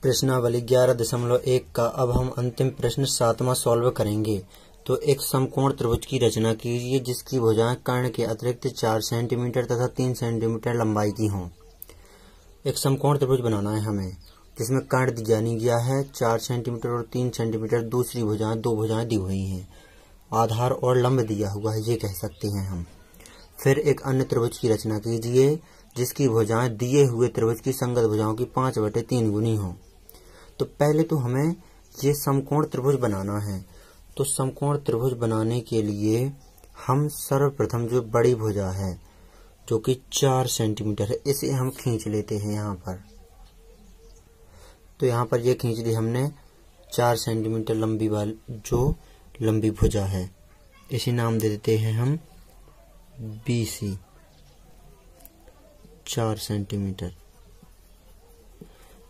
प्रश्नावली 11.1 का अब हम अंतिम प्रश्न 7वां सॉल्व करेंगे। तो एक समकोण त्रिभुज की रचना कीजिए जिसकी भुजाएं कर्ण के अतिरिक्त 4 सेंटीमीटर तथा 3 सेंटीमीटर लंबाई की हों। एक समकोण त्रिभुज बनाना है हमें जिसमें कर्ण जानी गया है 4 सेंटीमीटर और 3 सेंटीमीटर, दूसरी भुजाएं 2 भुजाएं दी हुई हैं, आधार और लंब दिया हुआ है, ये कह सकते हैं हम। फिर एक अन्य त्रिभुज की रचना कीजिए जिसकी भुजाएं दिए हुए त्रिभुज की संगत भुजाओं की 5/3 गुनी हों। तो पहले तो हमें ये समकोण त्रिभुज बनाना है। तो समकोण त्रिभुज बनाने के लिए हम सर्वप्रथम जो बड़ी भुजा है जो कि 4 सेंटीमीटर है, इसे हम खींच लेते हैं यहाँ पर। तो यहाँ पर ये खींच ली हमने 4 सेंटीमीटर लंबी वाली जो लंबी भुजा है, इसे नाम दे देते हैं हम BC 4 सेंटीमीटर।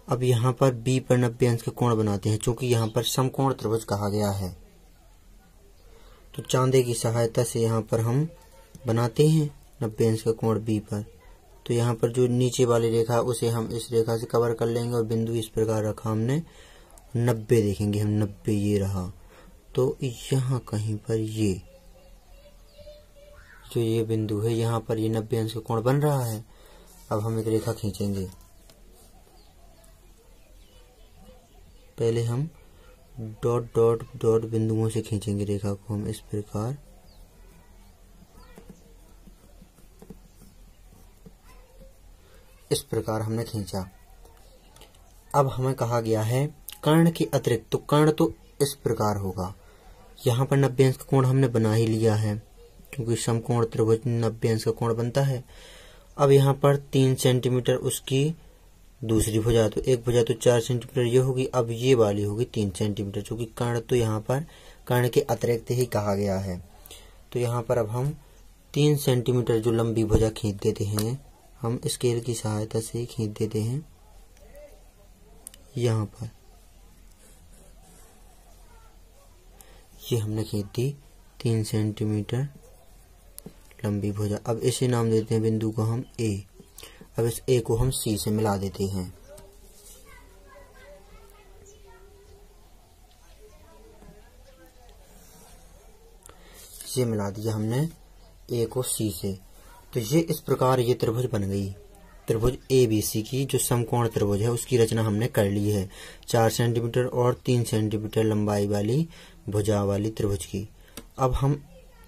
अब यहाँ पर B पर 90 अंश का कोण बनाते हैं चूंकि यहाँ पर समकोण त्रिभुज कहा गया है। तो चांदे की सहायता से यहाँ पर हम बनाते हैं 90 अंश का कोण B पर। तो यहाँ पर जो नीचे वाली रेखा उसे हम इस रेखा से कवर कर लेंगे और बिंदु इस प्रकार रखा हमने 90 देखेंगे हम, 90 ये रहा। तो यहाँ कहीं पर ये जो ये बिंदु है यहाँ पर ये 90 अंश का कोण बन रहा है। अब हम एक रेखा खींचेंगे। पहले हम डॉट डॉट डॉट बिंदुओं से खींचेंगे रेखा को हम इस प्रकार। इस प्रकार हमने खींचा। अब हमें कहा गया है कर्ण के अतिरिक्त, तो कर्ण तो इस प्रकार होगा। यहाँ पर 90 अंश का कोण हमने बना ही लिया है क्योंकि समकोण त्रिभुज 90 अंश का कोण बनता है। अब यहाँ पर 3 सेंटीमीटर उसकी दूसरी भुजा, तो एक भुजा तो 4 सेंटीमीटर ये होगी, अब ये वाली होगी 3 सेंटीमीटर क्योंकि कर्ण तो यहाँ पर कर्ण के अतिरिक्त ही कहा गया है। तो यहाँ पर अब हम 3 सेंटीमीटर जो लंबी भुजा खींच देते हैं, हम स्केल की सहायता से खींच देते हैं यहाँ पर। ये हमने खींच दी 3 सेंटीमीटर लंबी भुजा। अब इसे नाम देते हैं बिंदु को हम A। अब इस A को हम C से मिला देते हैं। ये मिला दिया हमने A को C से। तो ये इस प्रकार ये त्रिभुज बन गई, त्रिभुज ABC की जो समकोण त्रिभुज है उसकी रचना हमने कर ली है 4 सेंटीमीटर और 3 सेंटीमीटर लंबाई वाली भुजा वाली त्रिभुज की। अब हम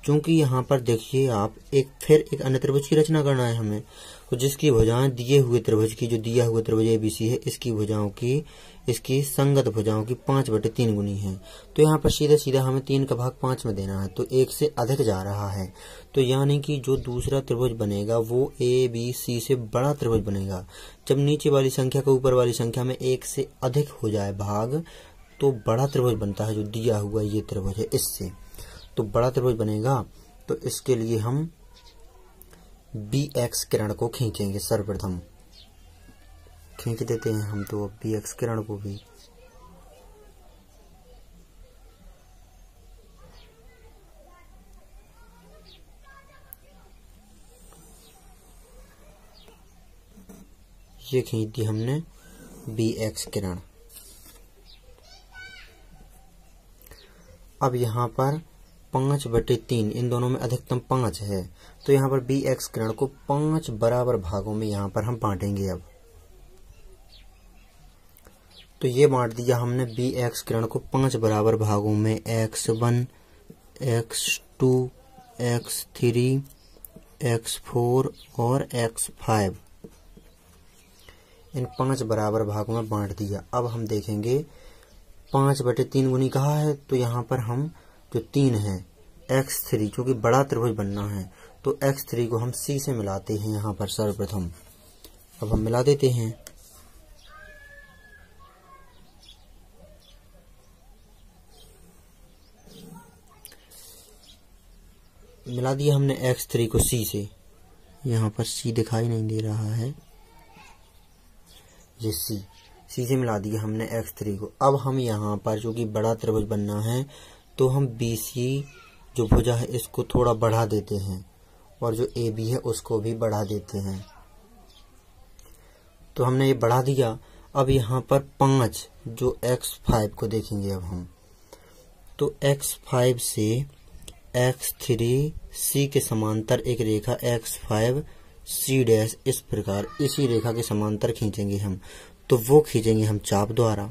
चूंकि यहाँ पर देखिए आप फिर एक अन्य त्रिभुज की रचना करना है हमें, तो जिसकी भुजाएं दिए हुए त्रिभुज की, जो दिया हुआ त्रिभुज ABC है, इसकी भुजाओं की, इसकी संगत भुजाओं की 5/3 गुनी है। तो यहाँ पर सीधा सीधा हमें 3 का भाग 5 में देना है, तो 1 से अधिक जा रहा है। तो यानी कि जो दूसरा त्रिभुज बनेगा वो ABC से बड़ा त्रिभुज बनेगा। जब नीचे वाली संख्या का ऊपर वाली संख्या में 1 से अधिक हो जाए भाग, तो बड़ा त्रिभुज बनता है। जो दिया हुआ ये त्रिभुज है इससे तो बड़ा त्रिभुज बनेगा। तो इसके लिए हम BX किरण को खींचेंगे। सर्वप्रथम खींच देते हैं हम तो BX किरण को भी। ये खींच दी हमने BX किरण। अब यहाँ पर 5/3, इन दोनों में अधिकतम 5 है, तो यहाँ पर BX किरण को 5 बराबर भागों में यहाँ पर हम बांटेंगे। अब तो ये बांट दिया हमने BX किरण को 5 बराबर भागों में, X1, X2, X3, X4 और X5, इन 5 बराबर भागों में बांट दिया। अब हम देखेंगे 5/3 गुनी कहा है, तो यहाँ पर हम जो 3 है X3, क्योंकि बड़ा त्रिभुज बनना है तो X3 को हम C से मिलाते हैं यहाँ पर सर्वप्रथम। अब हम मिला देते हैं। मिला दिया हमने X3 को C से। यहाँ पर C दिखाई नहीं दे रहा है, ये C से मिला दिया हमने X3 को। अब हम यहाँ पर जो कि बड़ा त्रिभुज बनना है तो हम BC जो भुजा है इसको थोड़ा बढ़ा देते हैं और जो AB है उसको भी बढ़ा देते हैं। तो हमने ये बढ़ा दिया। अब यहाँ पर 5 जो x5 को देखेंगे अब हम, तो x5 से x3c के समांतर एक रेखा x5c' इस प्रकार इसी रेखा के समांतर खींचेंगे हम, तो वो खींचेंगे हम चाप द्वारा।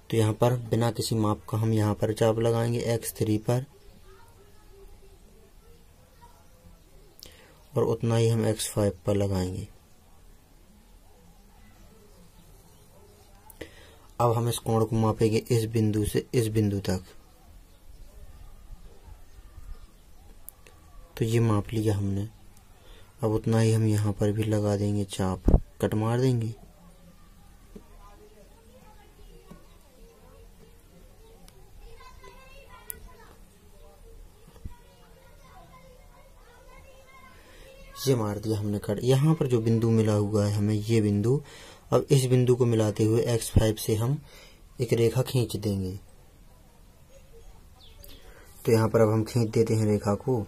तो यहाँ पर बिना किसी माप का हम यहाँ पर चाप लगाएंगे x3 पर, और उतना ही हम x5 पर लगाएंगे। अब हम इस कोण को मापेंगे इस बिंदु से इस बिंदु तक, तो ये माप लिया हमने। अब उतना ही हम यहाँ पर भी लगा देंगे चाप, कट मार देंगे। ये मार दिया हमने कट। यहाँ पर जो बिंदु मिला हुआ है हमें, ये बिंदु, अब इस बिंदु को मिलाते हुए x5 से हम एक रेखा खींच देंगे। तो यहाँ पर अब हम खींच देते हैं रेखा को।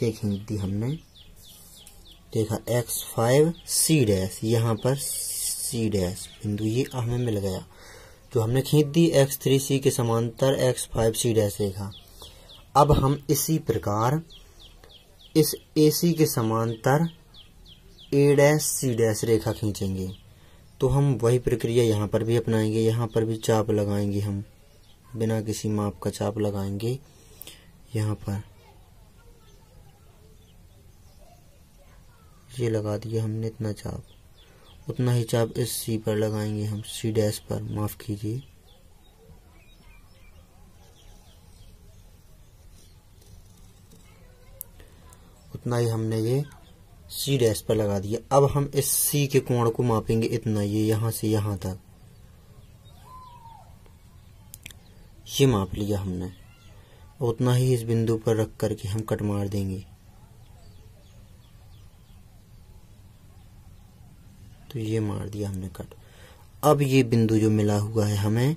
ये खींच दी हमने, देखा x5c', यहाँ पर c' बिंदु ये हमें मिल गया जो हमने खींच दी x3c के समांतर x5c' रेखा। अब हम इसी प्रकार इस AC के समांतर a', c' रेखा खींचेंगे। तो हम वही प्रक्रिया यहाँ पर भी अपनाएंगे। यहाँ पर भी चाप लगाएंगे हम, बिना किसी माप का चाप लगाएंगे। यहाँ पर ये लगा दिया हमने इतना चाप, उतना ही चाप इस C पर लगाएंगे हम, C' पर, माफ कीजिए। उतना ही हमने ये C' पर लगा दिया। अब हम इस C के कोण को मापेंगे इतना, ये यहाँ से यहाँ तक, ये माप लिया हमने। उतना ही इस बिंदु पर रख करके हम कट मार देंगे। तो ये मार दिया हमने कट। अब ये बिंदु जो मिला हुआ है हमें,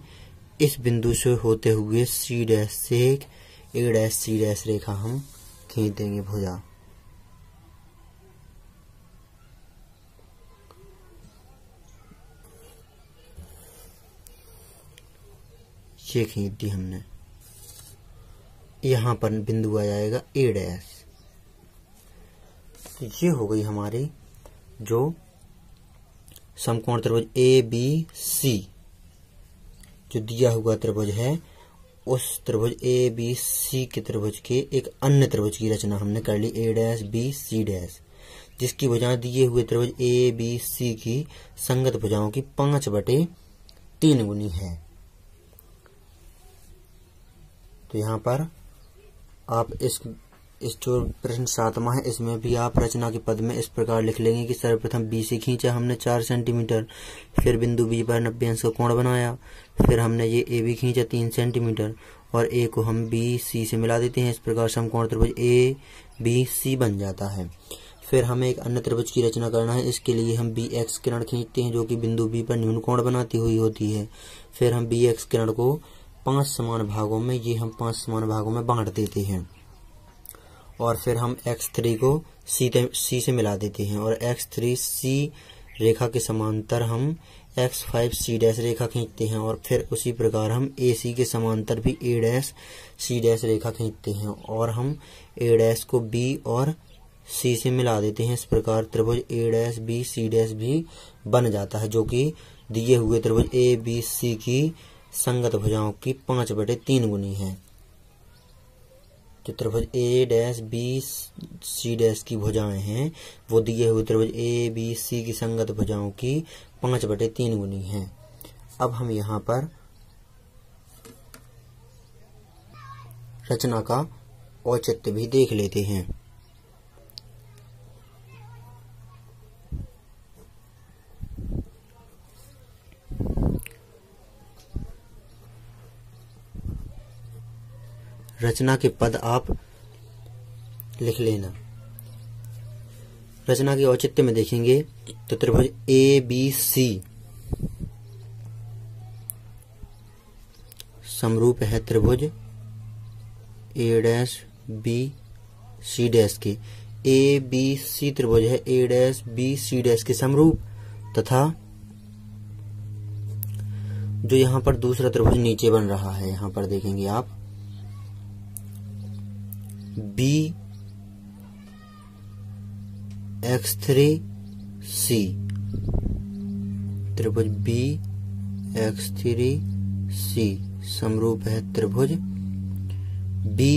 इस बिंदु से होते हुए C' से एक a', c' रेखा हम खींच देंगे भुजा। ये खींच दी हमने, यहाँ पर बिंदु आ जाएगा a'। तो ये हो गई हमारी जो समकोण त्रिभुज ABC जो दिया हुआ त्रिभुज है, उस त्रिभुज ABC के त्रिभुज के एक अन्य त्रिभुज की रचना हमने कर ली, a', b, c', जिसकी भुजाएं दिए हुए त्रिभुज ABC की संगत भुजाओं की 5/3 गुनी है। तो यहाँ पर आप इस जो प्रश्न 7वां है, इसमें भी आप रचना के पद में इस प्रकार लिख लेंगे कि सर्वप्रथम BC खींचा हमने 4 सेंटीमीटर, फिर बिंदु B पर 90 अंश का कोण बनाया, फिर हमने ये AB खींचा 3 सेंटीमीटर, और A को हम BC से मिला देते हैं। इस प्रकार समकोण त्रिभुज ABC बन जाता है। फिर हमें एक अन्य त्रिभुज की रचना करना है। इसके लिए हम BX किरण खींचते हैं, जो कि बिंदु B पर न्यून कोण बनाती हुई होती है। फिर हम BX किरण को 5 समान भागों में, ये हम 5 समान भागों में बांट देते हैं, और फिर हम x3 को C से मिला देते हैं, और x3c रेखा के समांतर हम x5c' रेखा खींचते हैं, और फिर उसी प्रकार हम AC के समांतर भी a', c' रेखा खींचते हैं, और हम a' को B और C से मिला देते हैं। इस प्रकार त्रिभुज a', b, c' भी बन जाता है, जो कि दिए हुए त्रिभुज ABC की संगत भुजाओं की 5/3 गुनी है। जो त्रिभुज a', b, c' की भुजाएं हैं, वो दिए हुए त्रिभुज ABC की संगत भुजाओं की 5/3 गुनी है। अब हम यहाँ पर रचना का औचित्य भी देख लेते हैं। रचना के पद आप लिख लेना। रचना के औचित्य में देखेंगे तो त्रिभुज ABC समरूप है त्रिभुज a', b, c' के। ए बी सी त्रिभुज है ए डैश बी सी डैश के समरूप, तथा जो यहाँ पर दूसरा त्रिभुज नीचे बन रहा है, यहाँ पर देखेंगे आप बी x3c त्रिभुज बी x3c समरूप है त्रिभुज बी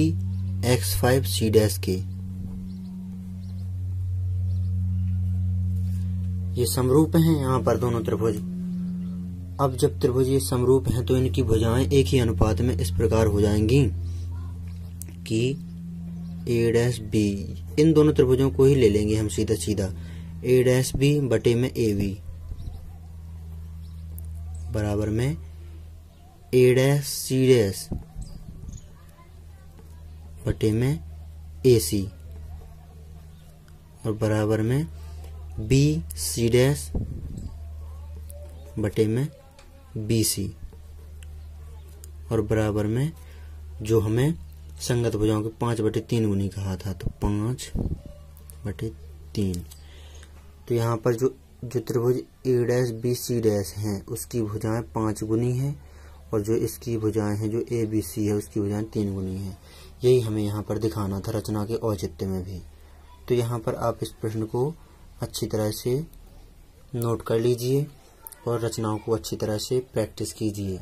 x5c डैश के। ये समरूप हैं यहाँ पर दोनों त्रिभुज। अब जब त्रिभुज ये समरूप हैं तो इनकी भुजाएं एक ही अनुपात में इस प्रकार हो जाएंगी कि ए डैश बी, इन दोनों त्रिभुजों को ही ले लेंगे हम सीधा सीधा, ए डैश बी बटे में ए बी बराबर में ए डैश सी डैश बटे में ए सी और बराबर में बी सी डैश बटे में बी सी और बराबर में जो हमें संगत भुजाओं के 5/3 गुनी कहा था, तो 5/3। तो यहाँ पर जो त्रिभुज ए डैश बी सी डैश हैं उसकी भुजाएं 5 गुनी हैं और जो इसकी भुजाएं हैं जो ए बी सी है उसकी भुजाएं 3 गुनी हैं। यही हमें यहाँ पर दिखाना था रचना के औचित्य में भी। तो यहाँ पर आप इस प्रश्न को अच्छी तरह से नोट कर लीजिए और रचनाओं को अच्छी तरह से प्रैक्टिस कीजिए।